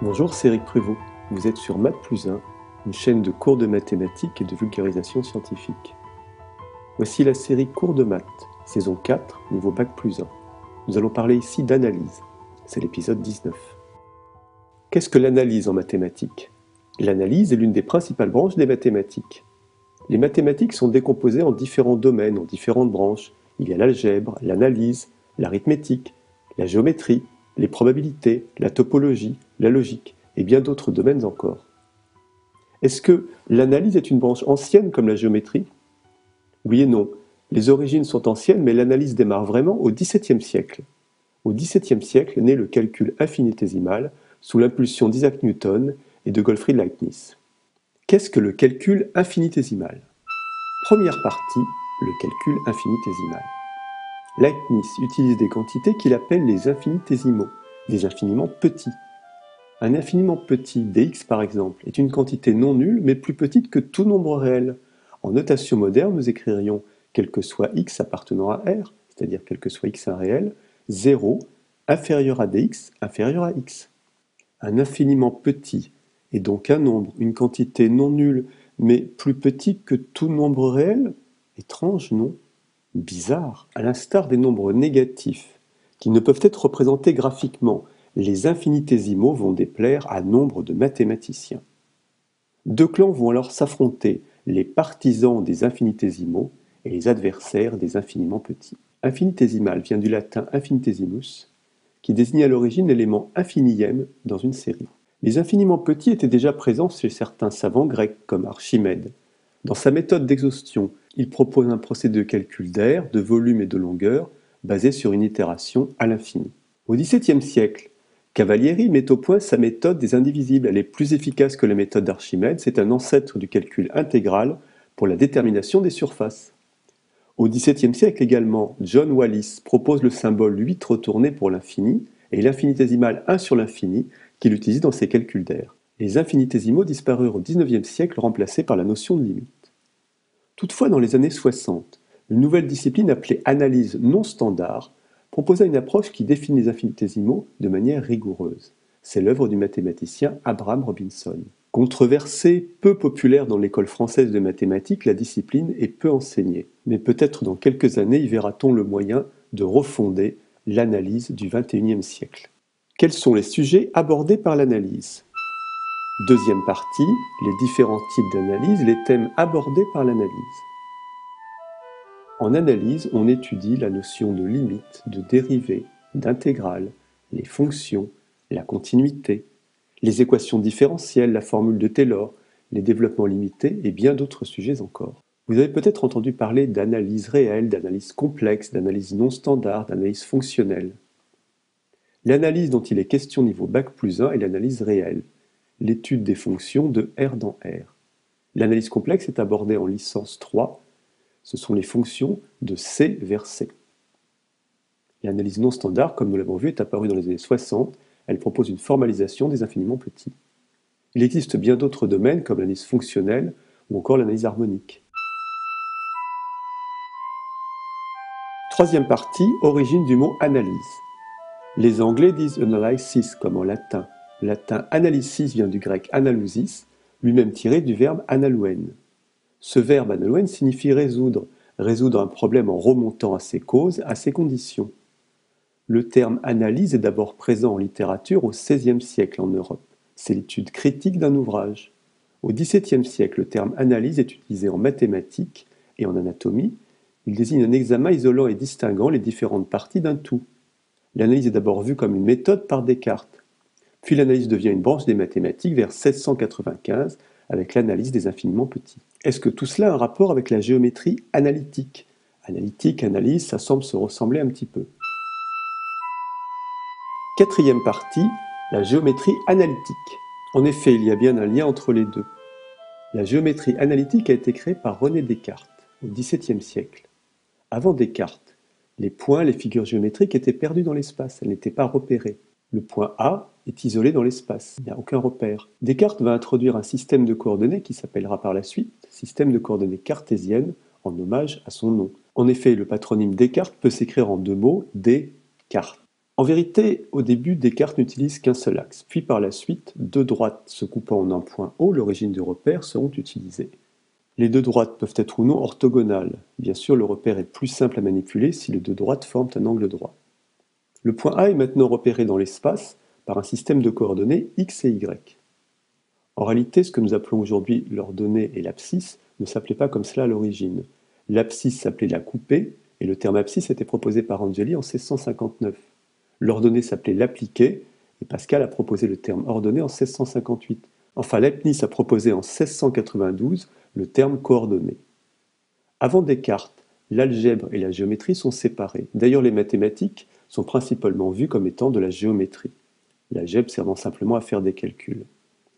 Bonjour, c'est Eric Prévost. Vous êtes sur Math+1, une chaîne de cours de mathématiques et de vulgarisation scientifique. Voici la série Cours de maths, saison 4, niveau Bac+1. Nous allons parler ici d'analyse. C'est l'épisode 19. Qu'est-ce que l'analyse en mathématiques? L'analyse est l'une des principales branches des mathématiques. Les mathématiques sont décomposées en différents domaines, en différentes branches. Il y a l'algèbre, l'analyse, l'arithmétique, la géométrie, les probabilités, la topologie, la logique et bien d'autres domaines encore. Est-ce que l'analyse est une branche ancienne comme la géométrie? Oui et non. Les origines sont anciennes, mais l'analyse démarre vraiment au XVIIe siècle. Au XVIIe siècle naît le calcul infinitésimal sous l'impulsion d'Isaac Newton et de Gottfried Leibniz. Qu'est-ce que le calcul infinitésimal? Première partie, le calcul infinitésimal. Leibniz utilise des quantités qu'il appelle les infinitésimaux, des infiniment petits. Un infiniment petit, dx par exemple, est une quantité non nulle mais plus petite que tout nombre réel. En notation moderne, nous écririons quel que soit x appartenant à R, c'est-à-dire quel que soit x un réel, 0 inférieur à dx inférieur à x. Un infiniment petit est donc un nombre, une quantité non nulle mais plus petit que tout nombre réel? Étrange, non? Bizarre. À l'instar des nombres négatifs, qui ne peuvent être représentés graphiquement, les infinitésimaux vont déplaire à nombre de mathématiciens. Deux clans vont alors s'affronter, les partisans des infinitésimaux et les adversaires des infiniment petits. Infinitésimal vient du latin infinitesimus, qui désignait à l'origine l'élément infinième dans une série. Les infiniment petits étaient déjà présents chez certains savants grecs comme Archimède. Dans sa méthode d'exhaustion, il propose un procédé de calcul d'aire, de volume et de longueur basé sur une itération à l'infini. Au XVIIe siècle, Cavalieri met au point sa méthode des indivisibles. Elle est plus efficace que la méthode d'Archimède, c'est un ancêtre du calcul intégral pour la détermination des surfaces. Au XVIIe siècle également, John Wallis propose le symbole 8 retourné pour l'infini et l'infinitésimal 1 sur l'infini qu'il utilise dans ses calculs d'aire. Les infinitésimaux disparurent au XIXe siècle remplacés par la notion de limite. Toutefois, dans les années 60, une nouvelle discipline appelée analyse non standard proposa une approche qui définit les infinitésimaux de manière rigoureuse. C'est l'œuvre du mathématicien Abraham Robinson. Controversée, peu populaire dans l'école française de mathématiques, la discipline est peu enseignée. Mais peut-être dans quelques années y verra-t-on le moyen de refonder l'analyse du XXIe siècle. Quels sont les sujets abordés par l'analyse? Deuxième partie, les différents types d'analyse, les thèmes abordés par l'analyse. En analyse, on étudie la notion de limite, de dérivée, d'intégrale, les fonctions, la continuité, les équations différentielles, la formule de Taylor, les développements limités et bien d'autres sujets encore. Vous avez peut-être entendu parler d'analyse réelle, d'analyse complexe, d'analyse non standard, d'analyse fonctionnelle. L'analyse dont il est question niveau Bac+1 est l'analyse réelle, l'étude des fonctions de R dans R. L'analyse complexe est abordée en licence 3, ce sont les fonctions de C vers C. L'analyse non standard, comme nous l'avons vu, est apparue dans les années 60, elle propose une formalisation des infiniment petits. Il existe bien d'autres domaines comme l'analyse fonctionnelle ou encore l'analyse harmonique. Troisième partie, origine du mot analyse. Les Anglais disent analysis comme en latin. Le latin analysis vient du grec analousis, lui-même tiré du verbe analuen. Ce verbe analuen signifie résoudre un problème en remontant à ses causes, à ses conditions. Le terme analyse est d'abord présent en littérature au XVIe siècle en Europe. C'est l'étude critique d'un ouvrage. Au XVIIe siècle, le terme analyse est utilisé en mathématiques et en anatomie. Il désigne un examen isolant et distinguant les différentes parties d'un tout. L'analyse est d'abord vue comme une méthode par Descartes. Puis l'analyse devient une branche des mathématiques vers 1695 avec l'analyse des infiniment petits. Est-ce que tout cela a un rapport avec la géométrie analytique? Analytique, analyse, ça semble se ressembler un petit peu. Quatrième partie, la géométrie analytique. En effet, il y a bien un lien entre les deux. La géométrie analytique a été créée par René Descartes au XVIIe siècle. Avant Descartes, les points, les figures géométriques étaient perdues dans l'espace, elles n'étaient pas repérées. Le point A est isolé dans l'espace, il n'y a aucun repère. Descartes va introduire un système de coordonnées qui s'appellera par la suite système de coordonnées cartésiennes en hommage à son nom. En effet, le patronyme Descartes peut s'écrire en deux mots, Descartes. En vérité, au début, Descartes n'utilise qu'un seul axe, puis par la suite, deux droites se coupant en un point O, l'origine du repère, seront utilisées. Les deux droites peuvent être ou non orthogonales. Bien sûr, le repère est plus simple à manipuler si les deux droites forment un angle droit. Le point A est maintenant repéré dans l'espace par un système de coordonnées x et y. En réalité, ce que nous appelons aujourd'hui l'ordonnée et l'abscisse ne s'appelait pas comme cela à l'origine. L'abscisse s'appelait la coupée, et le terme abscisse était proposé par Angeli en 1659. L'ordonnée s'appelait l'appliquée, et Pascal a proposé le terme ordonnée en 1658. Enfin, Leibniz a proposé en 1692 le terme coordonnée. Avant Descartes, l'algèbre et la géométrie sont séparées. D'ailleurs, les mathématiques sont principalement vues comme étant de la géométrie, l'algèbre servant simplement à faire des calculs.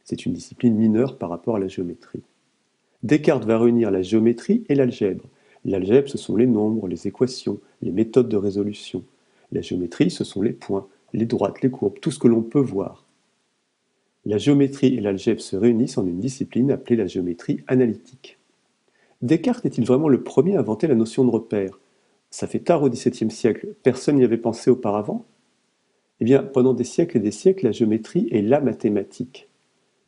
C'est une discipline mineure par rapport à la géométrie. Descartes va réunir la géométrie et l'algèbre. L'algèbre, ce sont les nombres, les équations, les méthodes de résolution. La géométrie, ce sont les points, les droites, les courbes, tout ce que l'on peut voir. La géométrie et l'algèbre se réunissent en une discipline appelée la géométrie analytique. Descartes est-il vraiment le premier à inventer la notion de repère? Ça fait tard au XVIIe siècle, personne n'y avait pensé auparavant? Eh bien, pendant des siècles et des siècles, la géométrie est la mathématique.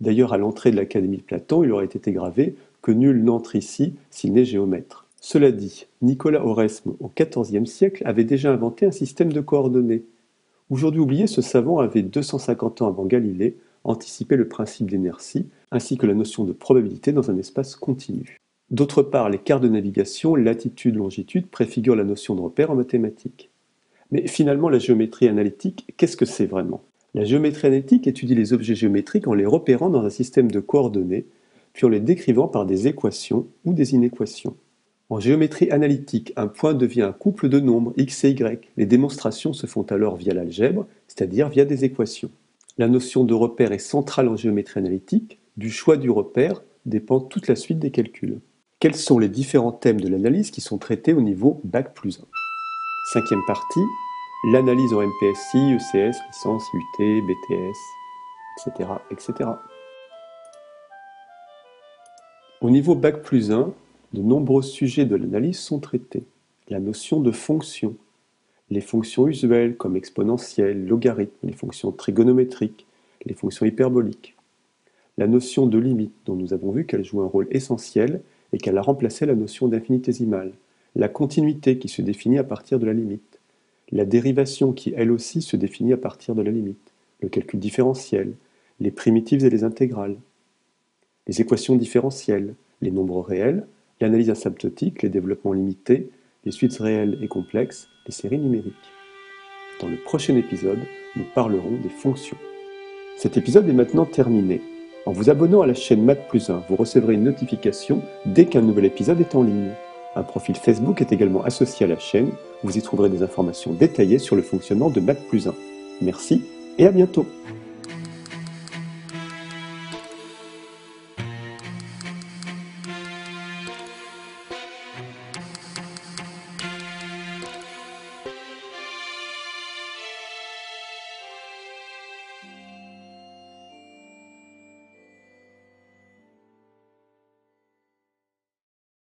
D'ailleurs, à l'entrée de l'Académie de Platon, il aurait été gravé que nul n'entre ici s'il n'est géomètre. Cela dit, Nicolas Oresme, au XIVe siècle, avait déjà inventé un système de coordonnées. Aujourd'hui oublié, ce savant avait 250 ans avant Galilée anticipé le principe d'inertie ainsi que la notion de probabilité dans un espace continu. D'autre part, les cartes de navigation, latitude, longitude, préfigurent la notion de repère en mathématiques. Mais finalement, la géométrie analytique, qu'est-ce que c'est vraiment? La géométrie analytique étudie les objets géométriques en les repérant dans un système de coordonnées, puis en les décrivant par des équations ou des inéquations. En géométrie analytique, un point devient un couple de nombres x et y. Les démonstrations se font alors via l'algèbre, c'est-à-dire via des équations. La notion de repère est centrale en géométrie analytique. Du choix du repère dépend toute la suite des calculs. Quels sont les différents thèmes de l'analyse qui sont traités au niveau Bac+1? Cinquième partie, l'analyse en MPSI, ECS, licence, IUT, BTS, etc., etc. Au niveau Bac+1, de nombreux sujets de l'analyse sont traités. La notion de fonction, les fonctions usuelles comme exponentielles, logarithmes, les fonctions trigonométriques, les fonctions hyperboliques. La notion de limite, dont nous avons vu qu'elle joue un rôle essentiel et qu'elle a remplacé la notion d'infinitésimale. La continuité qui se définit à partir de la limite. La dérivation qui, elle aussi, se définit à partir de la limite. Le calcul différentiel, les primitives et les intégrales. Les équations différentielles, les nombres réels, l'analyse asymptotique, les développements limités, les suites réelles et complexes, les séries numériques. Dans le prochain épisode, nous parlerons des fonctions. Cet épisode est maintenant terminé. En vous abonnant à la chaîne Math+1, vous recevrez une notification dès qu'un nouvel épisode est en ligne. Un profil Facebook est également associé à la chaîne. Vous y trouverez des informations détaillées sur le fonctionnement de Math+1. Merci et à bientôt.